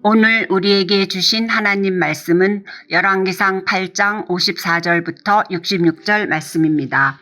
오늘 우리에게 주신 하나님 말씀은 열왕기상 8장 54절부터 66절 말씀입니다.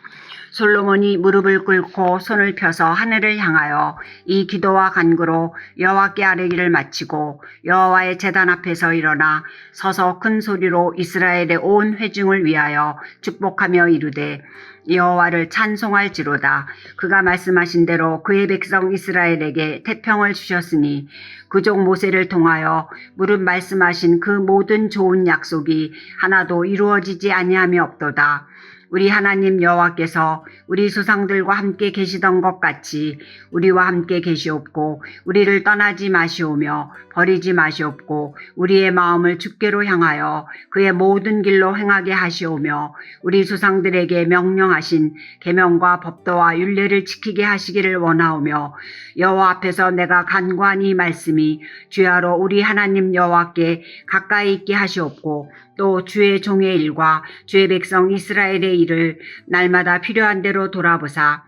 솔로몬이 무릎을 꿇고 손을 펴서 하늘을 향하여 이 기도와 간구로 여호와께 아뢰기를 마치고 여호와의 제단 앞에서 일어나 서서 큰 소리로 이스라엘의 온 회중을 위하여 축복하며 이르되 여호와를 찬송할지로다. 그가 말씀하신 대로 그의 백성 이스라엘에게 태평을 주셨으니 그족 모세를 통하여 무릇 말씀하신 그 모든 좋은 약속이 하나도 이루어지지 아니함이 없도다. 우리 하나님 여호와께서 우리 조상들과 함께 계시던 것 같이 우리와 함께 계시옵고 우리를 떠나지 마시오며 버리지 마시옵고 우리의 마음을 주께로 향하여 그의 모든 길로 행하게 하시오며 우리 조상들에게 명령하신 계명과 법도와 율례를 지키게 하시기를 원하오며 여호와 앞에서 내가 간구한 이 말씀이 주야로 우리 하나님 여호와께 가까이 있게 하시옵고 또 주의 종의 일과 주의 백성 이스라엘의 일을 날마다 필요한 대로 돌아보사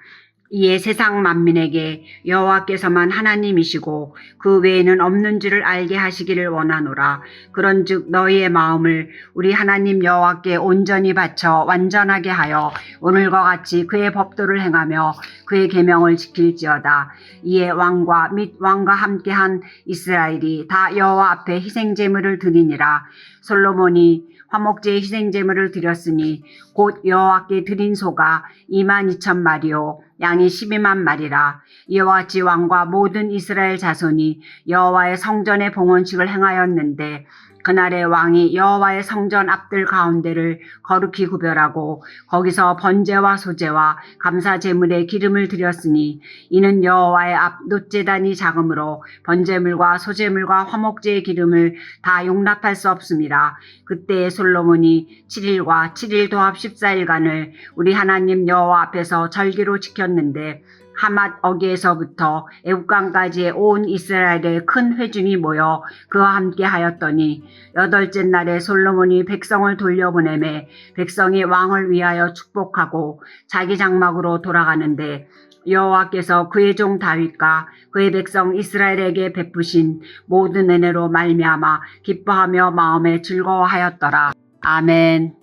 이에 세상 만민에게 여호와께서만 하나님이시고 그 외에는 없는 줄을 알게 하시기를 원하노라. 그런즉 너희의 마음을 우리 하나님 여호와께 온전히 바쳐 완전하게 하여 오늘과 같이 그의 법도를 행하며 그의 계명을 지킬지어다. 이에 왕과 및 왕과 함께한 이스라엘이 다 여호와 앞에 희생제물을 드리니라. 솔로몬이 화목제의 희생제물을 드렸으니 곧 여호와께 드린 소가 22,000마리요 양이 12,000마리라. 이와 같이 왕과 모든 이스라엘 자손이 여호와의 성전의 봉헌식을 행하였는데 그날에 왕이 여호와의 성전 앞들 가운데를 거룩히 구별하고 거기서 번제와 소제와 감사 제물에 기름을 드렸으니 이는 여호와의 앞 놋제단이 작으므로 번제물과 소제물과 화목제의 기름을 다 용납할 수 없음이라. 그때에 솔로몬이 7일과 7일 도합 14일간을 우리 하나님 여호와 앞에서 절기로 지켰는데 하맛 어기에서부터 애국강까지의 온 이스라엘의 큰 회중이 모여 그와 함께 하였더니 여덟째 날에 솔로몬이 백성을 돌려보내매 백성이 왕을 위하여 축복하고 자기 장막으로 돌아가는데 여호와께서 그의 종 다윗과 그의 백성 이스라엘에게 베푸신 모든 은혜로 말미암아 기뻐하며 마음에 즐거워하였더라. 아멘.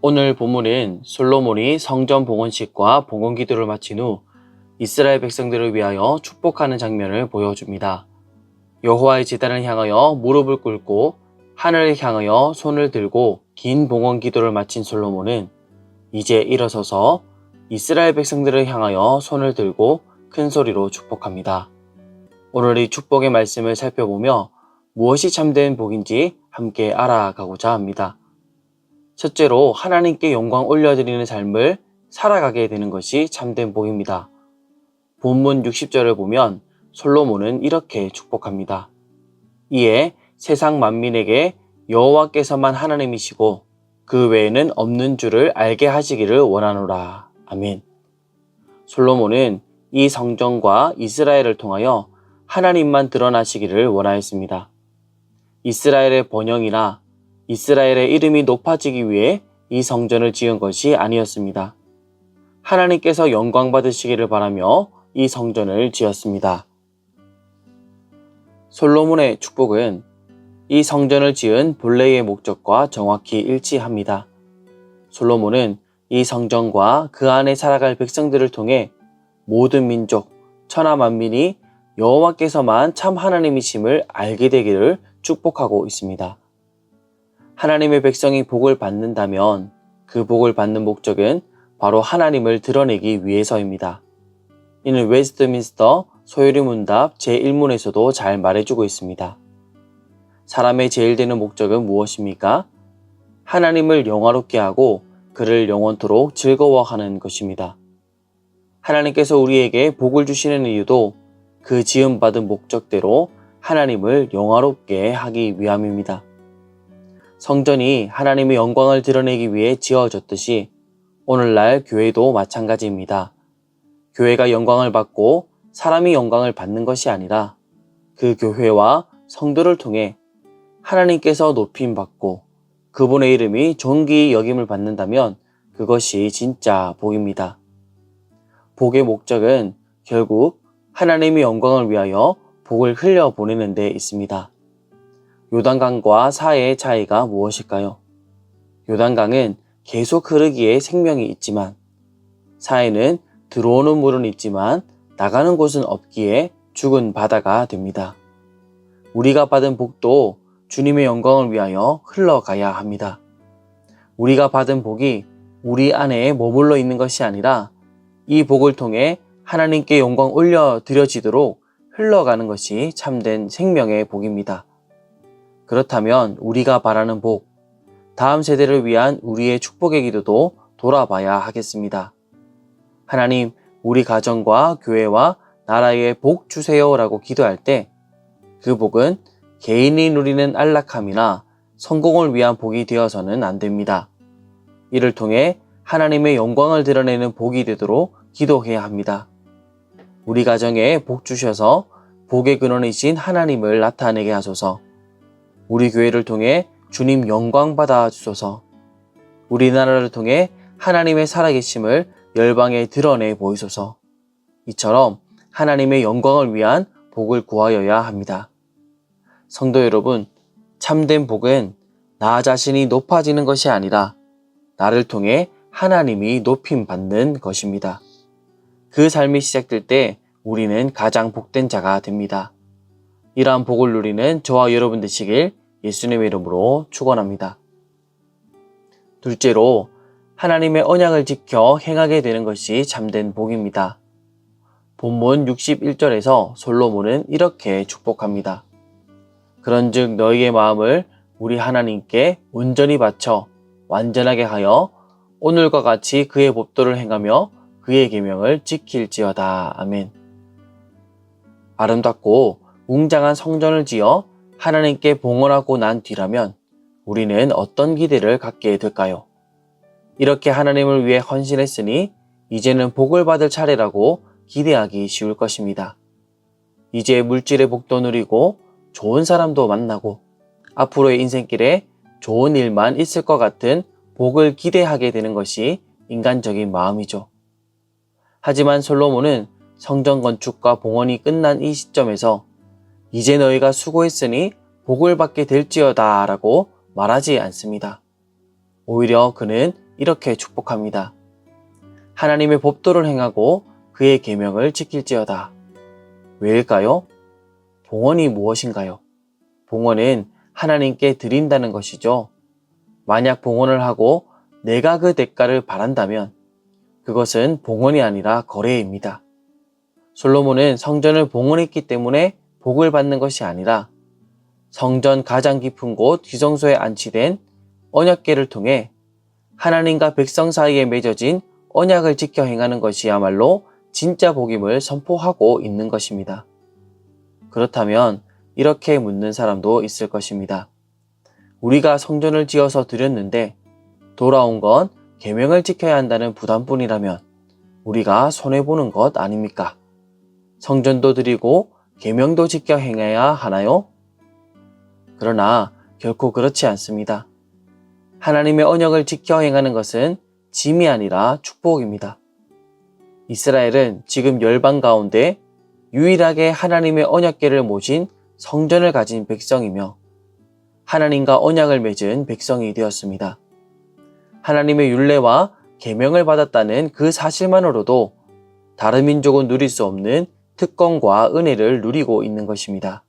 오늘 본문은 솔로몬이 성전 봉헌식과 봉헌 기도를 마친 후 이스라엘 백성들을 위하여 축복하는 장면을 보여줍니다. 여호와의 제단을 향하여 무릎을 꿇고 하늘을 향하여 손을 들고 긴 봉헌 기도를 마친 솔로몬은 이제 일어서서 이스라엘 백성들을 향하여 손을 들고 큰 소리로 축복합니다. 오늘 이 축복의 말씀을 살펴보며 무엇이 참된 복인지 함께 알아가고자 합니다. 첫째로 하나님께 영광 올려드리는 삶을 살아가게 되는 것이 참된 복입니다. 본문 60절을 보면 솔로몬은 이렇게 축복합니다. 이에 세상 만민에게 여호와께서만 하나님이시고 그 외에는 없는 줄을 알게 하시기를 원하노라. 아멘. 솔로몬은 이 성전과 이스라엘을 통하여 하나님만 드러나시기를 원하였습니다. 이스라엘의 번영이나 이스라엘의 이름이 높아지기 위해 이 성전을 지은 것이 아니었습니다. 하나님께서 영광 받으시기를 바라며 이 성전을 지었습니다. 솔로몬의 축복은 이 성전을 지은 본래의 목적과 정확히 일치합니다. 솔로몬은 이 성전과 그 안에 살아갈 백성들을 통해 모든 민족, 천하 만민이 여호와께서만 참 하나님이심을 알게 되기를 축복하고 있습니다. 하나님의 백성이 복을 받는다면 그 복을 받는 목적은 바로 하나님을 드러내기 위해서입니다. 이는 웨스트민스터 소요리 문답 제1문에서도 잘 말해주고 있습니다. 사람의 제일 되는 목적은 무엇입니까? 하나님을 영화롭게 하고 그를 영원토록 즐거워하는 것입니다. 하나님께서 우리에게 복을 주시는 이유도 그 지음받은 목적대로 하나님을 영화롭게 하기 위함입니다. 성전이 하나님의 영광을 드러내기 위해 지어졌듯이 오늘날 교회도 마찬가지입니다. 교회가 영광을 받고 사람이 영광을 받는 것이 아니라 그 교회와 성도를 통해 하나님께서 높임받고 그분의 이름이 존귀히 여김을 받는다면 그것이 진짜 복입니다. 복의 목적은 결국 하나님의 영광을 위하여 복을 흘려보내는 데 있습니다. 요단강과 사해의 차이가 무엇일까요? 요단강은 계속 흐르기에 생명이 있지만 사해는 들어오는 물은 있지만 나가는 곳은 없기에 죽은 바다가 됩니다. 우리가 받은 복도 주님의 영광을 위하여 흘러가야 합니다. 우리가 받은 복이 우리 안에 머물러 있는 것이 아니라 이 복을 통해 하나님께 영광 올려드려지도록 흘러가는 것이 참된 생명의 복입니다. 그렇다면 우리가 바라는 복, 다음 세대를 위한 우리의 축복의 기도도 돌아봐야 하겠습니다. 하나님, 우리 가정과 교회와 나라에 복 주세요 라고 기도할 때 그 복은 개인이 누리는 안락함이나 성공을 위한 복이 되어서는 안 됩니다. 이를 통해 하나님의 영광을 드러내는 복이 되도록 기도해야 합니다. 우리 가정에 복 주셔서 복의 근원이신 하나님을 나타내게 하소서. 우리 교회를 통해 주님 영광 받아 주소서. 우리나라를 통해 하나님의 살아계심을 열방에 드러내 보이소서. 이처럼 하나님의 영광을 위한 복을 구하여야 합니다. 성도 여러분, 참된 복은 나 자신이 높아지는 것이 아니라 나를 통해 하나님이 높임 받는 것입니다. 그 삶이 시작될 때 우리는 가장 복된 자가 됩니다. 이러한 복을 누리는 저와 여러분 되시길 예수님의 이름으로 축원합니다. 둘째로, 하나님의 언약을 지켜 행하게 되는 것이 참된 복입니다. 본문 61절에서 솔로몬은 이렇게 축복합니다. 그런즉 너희의 마음을 우리 하나님께 온전히 바쳐 완전하게 하여 오늘과 같이 그의 법도를 행하며 그의 계명을 지킬지어다. 아멘. 아름답고 웅장한 성전을 지어 하나님께 봉헌하고 난 뒤라면 우리는 어떤 기대를 갖게 될까요? 이렇게 하나님을 위해 헌신했으니 이제는 복을 받을 차례라고 기대하기 쉬울 것입니다. 이제 물질의 복도 누리고 좋은 사람도 만나고 앞으로의 인생길에 좋은 일만 있을 것 같은 복을 기대하게 되는 것이 인간적인 마음이죠. 하지만 솔로몬은 성전 건축과 봉헌이 끝난 이 시점에서 이제 너희가 수고했으니 복을 받게 될지어다 라고 말하지 않습니다. 오히려 그는 이렇게 축복합니다. 하나님의 법도를 행하고 그의 계명을 지킬지어다. 왜일까요? 봉헌이 무엇인가요? 봉헌은 하나님께 드린다는 것이죠. 만약 봉헌을 하고 내가 그 대가를 바란다면 그것은 봉헌이 아니라 거래입니다. 솔로몬은 성전을 봉헌했기 때문에 복을 받는 것이 아니라 성전 가장 깊은 곳 지성소에 안치된 언약궤를 통해 하나님과 백성 사이에 맺어진 언약을 지켜 행하는 것이야말로 진짜 복임을 선포하고 있는 것입니다. 그렇다면 이렇게 묻는 사람도 있을 것입니다. 우리가 성전을 지어서 드렸는데 돌아온 건 계명을 지켜야 한다는 부담뿐이라면 우리가 손해보는 것 아닙니까? 성전도 드리고 계명도 지켜 행해야 하나요? 그러나 결코 그렇지 않습니다. 하나님의 언약을 지켜 행하는 것은 짐이 아니라 축복입니다. 이스라엘은 지금 열방 가운데 유일하게 하나님의 언약궤를 모신 성전을 가진 백성이며 하나님과 언약을 맺은 백성이 되었습니다. 하나님의 율례와 계명을 받았다는 그 사실만으로도 다른 민족은 누릴 수 없는 특권과 은혜를 누리고 있는 것입니다.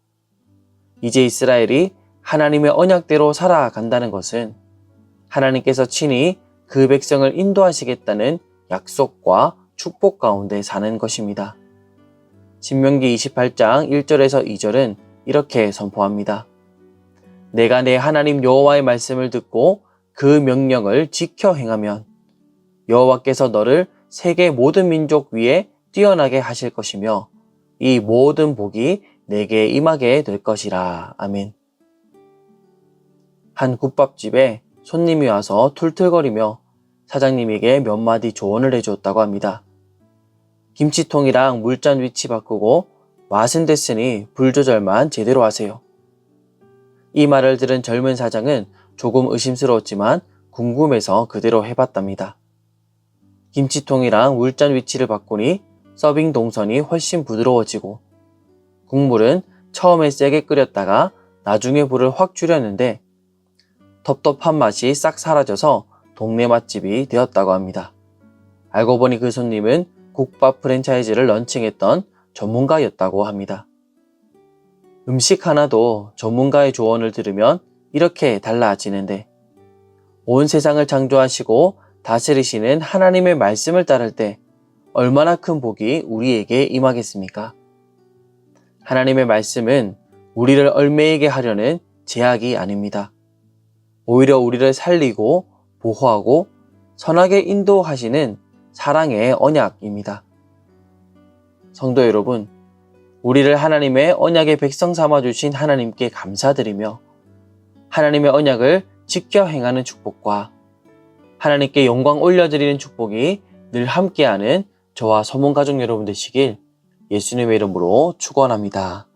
이제 이스라엘이 하나님의 언약대로 살아간다는 것은 하나님께서 친히 그 백성을 인도하시겠다는 약속과 축복 가운데 사는 것입니다. 신명기 28장 1절에서 2절은 이렇게 선포합니다. 내가 내 하나님 여호와의 말씀을 듣고 그 명령을 지켜 행하면 여호와께서 너를 세계 모든 민족 위에 뛰어나게 하실 것이며 이 모든 복이 내게 임하게 될 것이라. 아멘. 한 국밥집에 손님이 와서 툴툴거리며 사장님에게 몇 마디 조언을 해주었다고 합니다. 김치통이랑 물잔 위치 바꾸고 맛은 됐으니 불 조절만 제대로 하세요. 이 말을 들은 젊은 사장은 조금 의심스러웠지만 궁금해서 그대로 해봤답니다. 김치통이랑 물잔 위치를 바꾸니 서빙 동선이 훨씬 부드러워지고, 국물은 처음에 세게 끓였다가 나중에 불을 확 줄였는데 텁텁한 맛이 싹 사라져서 동네 맛집이 되었다고 합니다. 알고 보니 그 손님은 국밥 프랜차이즈를 런칭했던 전문가였다고 합니다. 음식 하나도 전문가의 조언을 들으면 이렇게 달라지는데, 온 세상을 창조하시고 다스리시는 하나님의 말씀을 따를 때 얼마나 큰 복이 우리에게 임하겠습니까? 하나님의 말씀은 우리를 얽매이게 하려는 제약이 아닙니다. 오히려 우리를 살리고 보호하고 선하게 인도하시는 사랑의 언약입니다. 성도 여러분, 우리를 하나님의 언약의 백성 삼아주신 하나님께 감사드리며 하나님의 언약을 지켜 행하는 축복과 하나님께 영광 올려드리는 축복이 늘 함께하는 저와 서문 가족 여러분 되시길 예수님의 이름으로 축원합니다.